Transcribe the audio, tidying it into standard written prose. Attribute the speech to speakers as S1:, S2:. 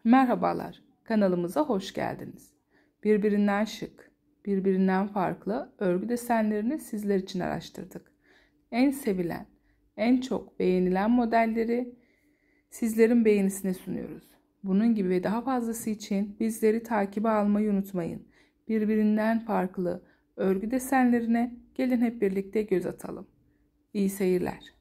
S1: Merhabalar, kanalımıza hoş geldiniz. Birbirinden şık, birbirinden farklı örgü desenlerini sizler için araştırdık. En sevilen, en çok beğenilen modelleri sizlerin beğenisine sunuyoruz. Bunun gibi ve daha fazlası için bizleri takibe almayı unutmayın. Birbirinden farklı örgü desenlerine gelin hep birlikte göz atalım. İyi seyirler.